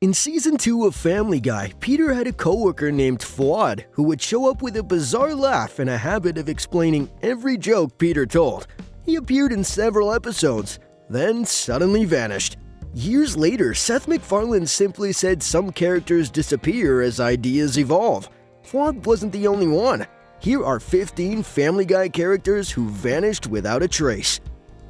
In Season 2 of Family Guy, Peter had a coworker named Fuad who would show up with a bizarre laugh and a habit of explaining every joke Peter told. He appeared in several episodes, then suddenly vanished. Years later, Seth MacFarlane simply said some characters disappear as ideas evolve. Fuad wasn't the only one. Here are 15 Family Guy characters who vanished without a trace.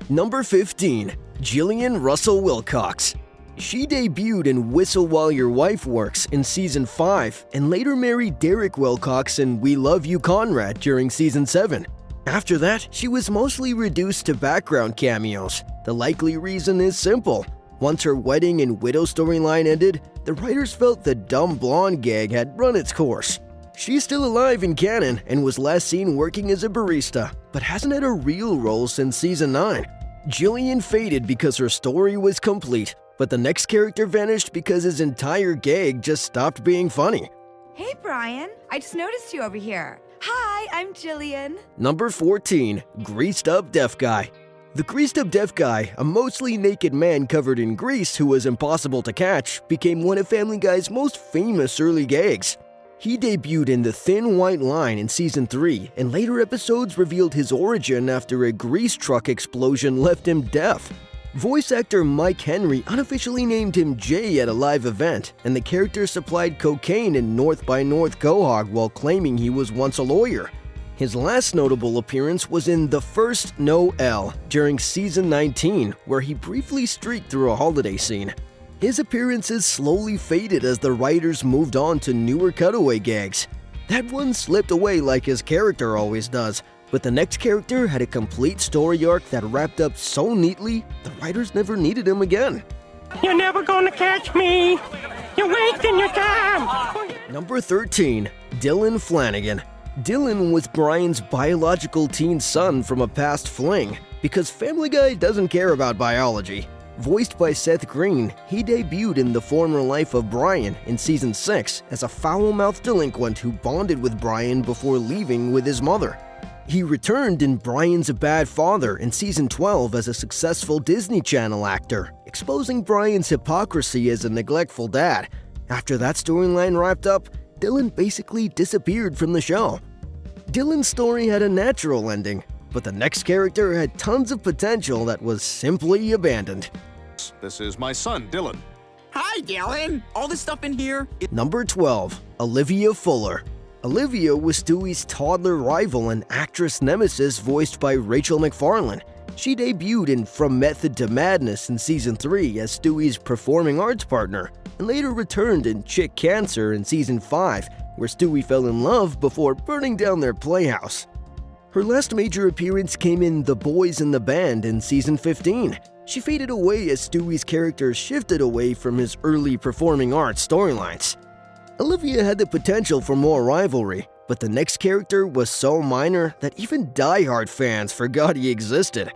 Number 15. Jillian Russell Wilcox. She debuted in Whistle While Your Wife Works in Season 5 and later married Derek Wilcox in We Love You Conrad during Season 7. After that, she was mostly reduced to background cameos. The likely reason is simple. Once her wedding and widow storyline ended, the writers felt the dumb blonde gag had run its course. She's still alive in canon and was last seen working as a barista, but hasn't had a real role since Season 9. Jillian faded because her story was complete, but the next character vanished because his entire gag just stopped being funny. Hey Brian, I just noticed you over here. Hi, I'm Jillian. Number 14. Greased Up Deaf Guy. The Greased Up Deaf Guy, a mostly naked man covered in grease who was impossible to catch, became one of Family Guy's most famous early gags. He debuted in The Thin White Line in Season 3, and later episodes revealed his origin after a grease truck explosion left him deaf. Voice actor Mike Henry unofficially named him Jay at a live event, and the character supplied cocaine in North by North Quahog while claiming he was once a lawyer. His last notable appearance was in The First Noel during Season 19, where he briefly streaked through a holiday scene. His appearances slowly faded as the writers moved on to newer cutaway gags. That one slipped away like his character always does, but the next character had a complete story arc that wrapped up so neatly, the writers never needed him again. You're never gonna catch me! You're wasting your time! Number 13. Dylan Flanagan. Dylan was Brian's biological teen son from a past fling, because Family Guy doesn't care about biology. Voiced by Seth Green, he debuted in The Former Life of Brian in Season 6 as a foul-mouthed delinquent who bonded with Brian before leaving with his mother. He returned in Brian's a Bad Father in Season 12 as a successful Disney Channel actor, exposing Brian's hypocrisy as a neglectful dad. After that storyline wrapped up, Dylan basically disappeared from the show. Dylan's story had a natural ending, but the next character had tons of potential that was simply abandoned. This is my son, Dylan. Hi, Dylan! All this stuff in here? Number 12. Olivia Fuller. Olivia was Stewie's toddler rival and actress nemesis voiced by Rachel McFarlane. She debuted in From Method to Madness in Season 3 as Stewie's performing arts partner, and later returned in Chick Cancer in Season 5, where Stewie fell in love before burning down their playhouse. Her last major appearance came in The Boys in the Band in Season 15. She faded away as Stewie's character shifted away from his early performing arts storylines. Olivia had the potential for more rivalry, but the next character was so minor that even die-hard fans forgot he existed.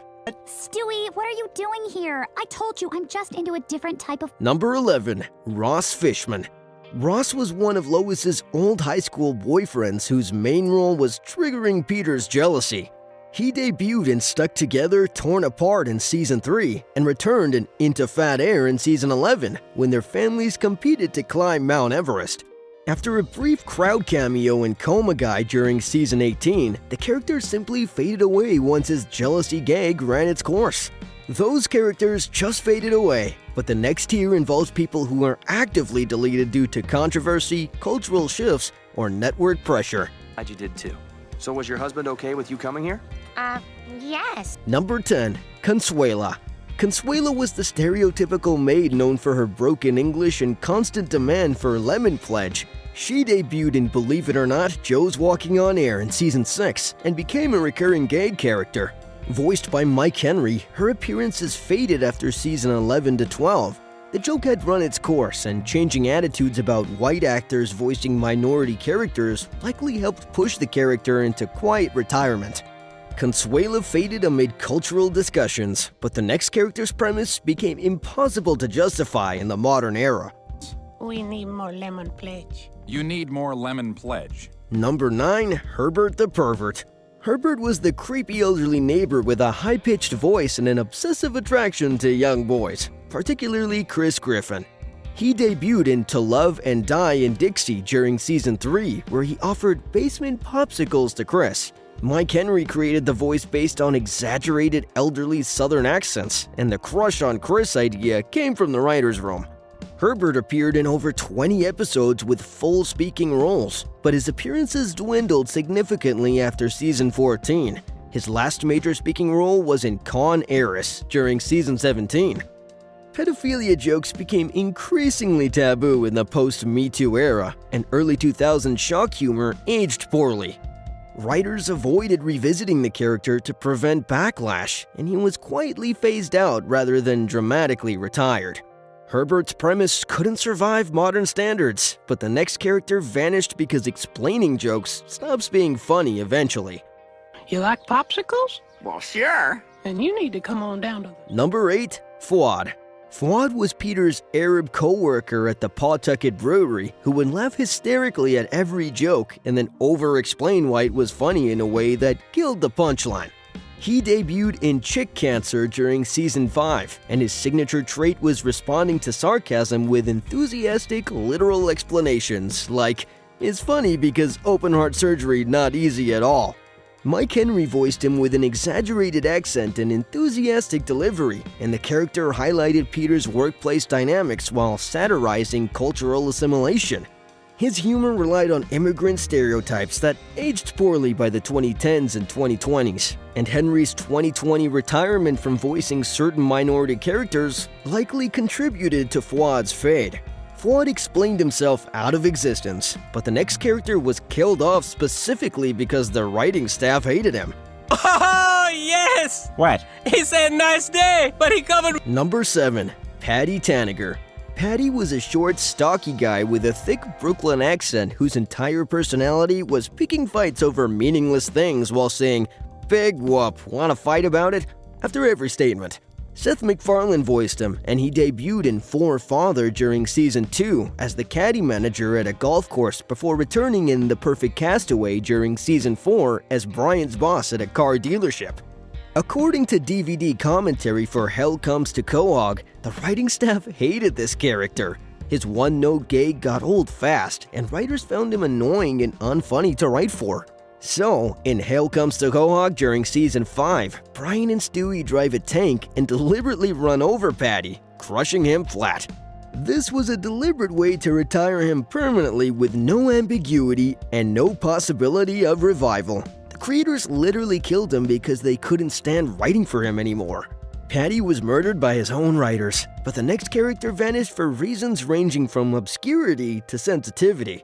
Stewie, what are you doing here? I told you I'm just into a different type of— Number 11. Ross Fishman. Ross was one of Lois's old high school boyfriends whose main role was triggering Peter's jealousy. He debuted in Stuck Together, Torn Apart in Season 3 and returned in Into Fat Air in Season 11 when their families competed to climb Mount Everest. After a brief crowd cameo in Coma Guy during Season 18, the character simply faded away once his jealousy gag ran its course. Those characters just faded away, but the next tier involves people who are actively deleted due to controversy, cultural shifts, or network pressure. Glad you did too. So was your husband okay with you coming here? Yes. Number 10. Consuela. Consuela was the stereotypical maid known for her broken English and constant demand for lemon pledge. She debuted in Believe It or Not, Joe's Walking on Air in Season 6 and became a recurring gag character. Voiced by Mike Henry, her appearances faded after Season 11 to 12. The joke had run its course, and changing attitudes about white actors voicing minority characters likely helped push the character into quiet retirement. Consuela faded amid cultural discussions, but the next character's premise became impossible to justify in the modern era. We need more lemon pledge. You need more lemon pledge. Number 9. Herbert the Pervert. Herbert was the creepy elderly neighbor with a high-pitched voice and an obsessive attraction to young boys, particularly Chris Griffin. He debuted in To Love and Die in Dixie during Season 3, where he offered basement popsicles to Chris. Mike Henry created the voice based on exaggerated elderly Southern accents, and the crush on Chris idea came from the writer's room. Herbert appeared in over 20 episodes with full speaking roles, but his appearances dwindled significantly after Season 14. His last major speaking role was in Con Heiress during Season 17. Pedophilia jokes became increasingly taboo in the post-Me Too era, and early 2000s shock humor aged poorly. Writers avoided revisiting the character to prevent backlash, and he was quietly phased out rather than dramatically retired. Herbert's premise couldn't survive modern standards, but the next character vanished because explaining jokes stops being funny eventually. You like popsicles? Well, sure. Then you need to come on down to the... Number 8. Fuad. Fuad was Peter's Arab co-worker at the Pawtucket Brewery who would laugh hysterically at every joke and then over-explain why it was funny in a way that killed the punchline. He debuted in Chick Cancer during Season 5, and his signature trait was responding to sarcasm with enthusiastic, literal explanations like, "It's funny because open-heart surgery not easy at all." Mike Henry voiced him with an exaggerated accent and enthusiastic delivery, and the character highlighted Peter's workplace dynamics while satirizing cultural assimilation. His humor relied on immigrant stereotypes that aged poorly by the 2010s and 2020s, and Henry's 2020 retirement from voicing certain minority characters likely contributed to Fuad's fade. Fuad explained himself out of existence, but the next character was killed off specifically because the writing staff hated him. Oh, yes! What? He said nice day, but he covered... Number 7. Patty Tanager. Patty was a short, stocky guy with a thick Brooklyn accent whose entire personality was picking fights over meaningless things while saying, "Big whoop, wanna fight about it?" after every statement. Seth MacFarlane voiced him, and he debuted in For Father during Season 2 as the caddy manager at a golf course before returning in The Perfect Castaway during Season 4 as Brian's boss at a car dealership. According to DVD commentary for Hell Comes to Quahog, the writing staff hated this character. His one-note gag got old fast, and writers found him annoying and unfunny to write for. So, in Hell Comes to Quahog during Season 5, Brian and Stewie drive a tank and deliberately run over Patty, crushing him flat. This was a deliberate way to retire him permanently with no ambiguity and no possibility of revival. The creators literally killed him because they couldn't stand writing for him anymore. Patty was murdered by his own writers, but the next character vanished for reasons ranging from obscurity to sensitivity.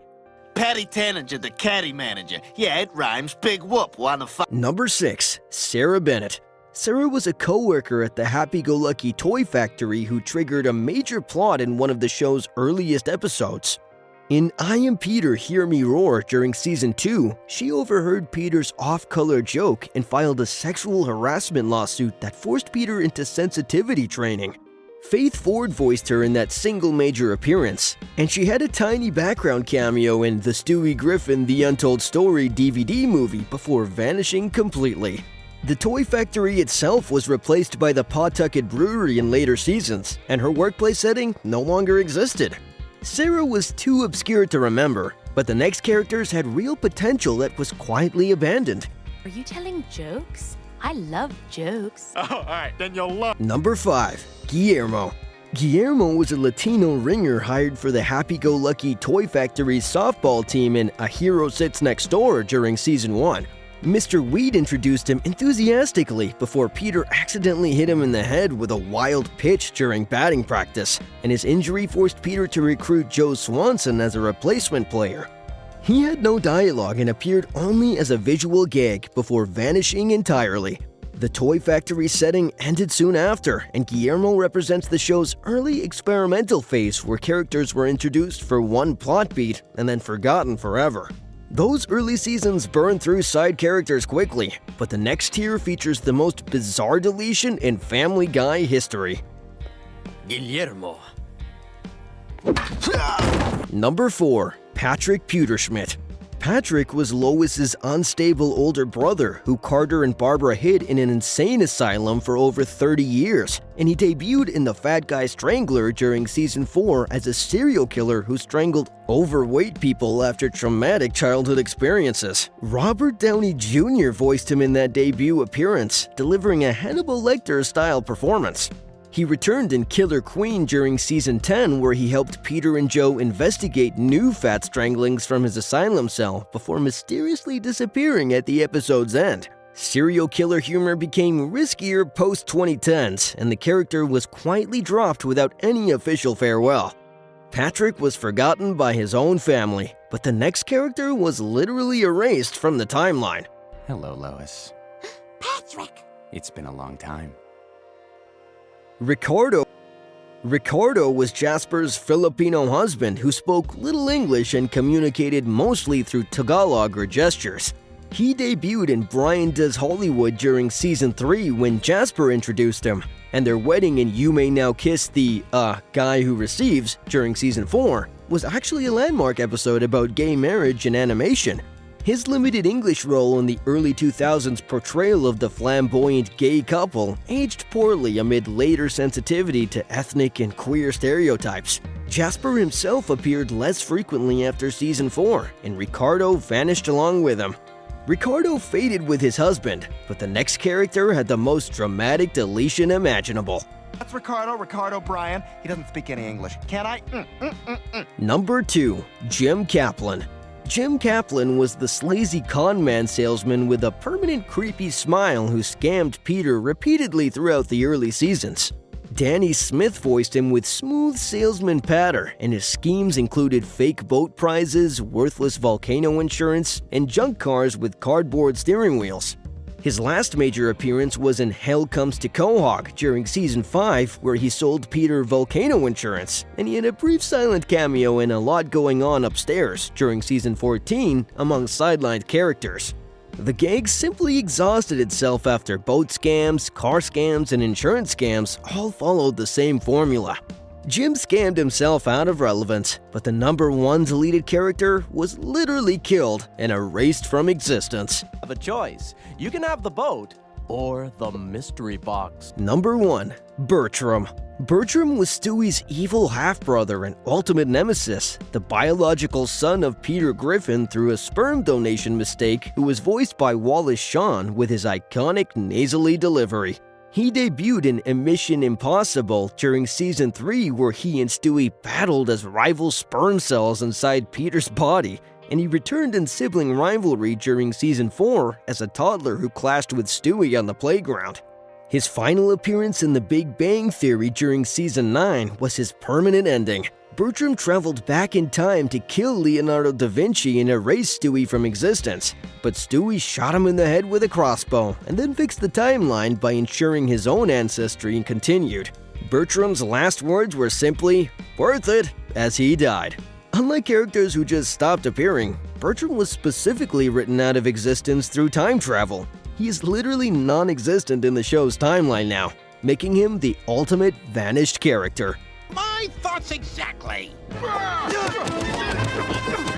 Patty Tanager, the caddy manager. Yeah, it rhymes. Big whoop, wanna fight? Number 6. Sarah Bennett. Sarah was a co-worker at the Happy-Go-Lucky Toy Factory who triggered a major plot in one of the show's earliest episodes. In I Am Peter, Hear Me Roar during Season 2, she overheard Peter's off-color joke and filed a sexual harassment lawsuit that forced Peter into sensitivity training. Faith Ford voiced her in that single major appearance, and she had a tiny background cameo in the Stewie Griffin The Untold Story DVD movie before vanishing completely. The Toy Factory itself was replaced by the Pawtucket Brewery in later seasons, and her workplace setting no longer existed. Sarah was too obscure to remember, but the next characters had real potential that was quietly abandoned. Are you telling jokes? I love jokes. Oh, all right, then you'll love. Number 5. Guillermo. Guillermo was a Latino ringer hired for the Happy-Go-Lucky Toy Factory's softball team in A Hero Sits Next Door during Season 1. Mr. Weed introduced him enthusiastically before Peter accidentally hit him in the head with a wild pitch during batting practice, and his injury forced Peter to recruit Joe Swanson as a replacement player. He had no dialogue and appeared only as a visual gag before vanishing entirely. The Toy Factory setting ended soon after, and Guillermo represents the show's early experimental phase where characters were introduced for one plot beat and then forgotten forever. Those early seasons burned through side characters quickly, but the next tier features the most bizarre deletion in Family Guy history. Guillermo. Number 4. Patrick Pewterschmidt. Patrick was Lois's unstable older brother who Carter and Barbara hid in an insane asylum for over 30 years, and he debuted in The Fat Guy Strangler during season 4 as a serial killer who strangled overweight people after traumatic childhood experiences. Robert Downey Jr. voiced him in that debut appearance, delivering a Hannibal Lecter-style performance. He returned in Killer Queen during season 10, where he helped Peter and Joe investigate new fat stranglings from his asylum cell before mysteriously disappearing at the episode's end. Serial killer humor became riskier post-2010s, and the character was quietly dropped without any official farewell. Patrick was forgotten by his own family, but the next character was literally erased from the timeline. Hello, Lois. Patrick! It's been a long time. Ricardo was Jasper's Filipino husband who spoke little English and communicated mostly through Tagalog or gestures. He debuted in Brian Does Hollywood during season 3 when Jasper introduced him, and their wedding in You May Now Kiss the, Guy Who Receives during season 4 was actually a landmark episode about gay marriage and animation. His limited English role in the early 2000s portrayal of the flamboyant gay couple aged poorly amid later sensitivity to ethnic and queer stereotypes. Jasper himself appeared less frequently after season 4, and Ricardo vanished along with him. Ricardo faded with his husband, but the next character had the most dramatic deletion imaginable. That's Ricardo Brian. He doesn't speak any English. Can I? Number 2. Jim Kaplan. Jim Kaplan was the sleazy con-man salesman with a permanent creepy smile who scammed Peter repeatedly throughout the early seasons. Danny Smith voiced him with smooth salesman patter, and his schemes included fake boat prizes, worthless volcano insurance, and junk cars with cardboard steering wheels. His last major appearance was in Hell Comes to Quahog during season 5, where he sold Peter volcano insurance, and he had a brief silent cameo in A Lot Going On Upstairs during season 14 among sidelined characters. The gag simply exhausted itself after boat scams, car scams, and insurance scams all followed the same formula. Jim scammed himself out of relevance, but the number 1 deleted character was literally killed and erased from existence. Have a choice. You can have the boat or the mystery box. Number 1. Bertram. Bertram was Stewie's evil half-brother and ultimate nemesis, the biological son of Peter Griffin through a sperm donation mistake, who was voiced by Wallace Shawn with his iconic nasally delivery. He debuted in Mission Impossible during season 3, where he and Stewie battled as rival sperm cells inside Peter's body, and he returned in sibling rivalry during season 4 as a toddler who clashed with Stewie on the playground. His final appearance in The Big Bang Theory during season 9 was his permanent ending. Bertram traveled back in time to kill Leonardo da Vinci and erase Stewie from existence, but Stewie shot him in the head with a crossbow and then fixed the timeline by ensuring his own ancestry continued. Bertram's last words were simply, "Worth it," as he died. Unlike characters who just stopped appearing, Bertram was specifically written out of existence through time travel. He is literally non-existent in the show's timeline now, making him the ultimate vanished character. My thoughts exactly.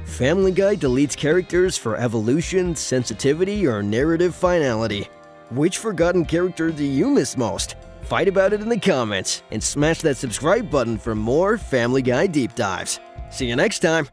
Family Guy deletes characters for evolution, sensitivity, or narrative finality. Which forgotten character do you miss most? Fight about it in the comments, and smash that subscribe button for more Family Guy deep dives. See you next time!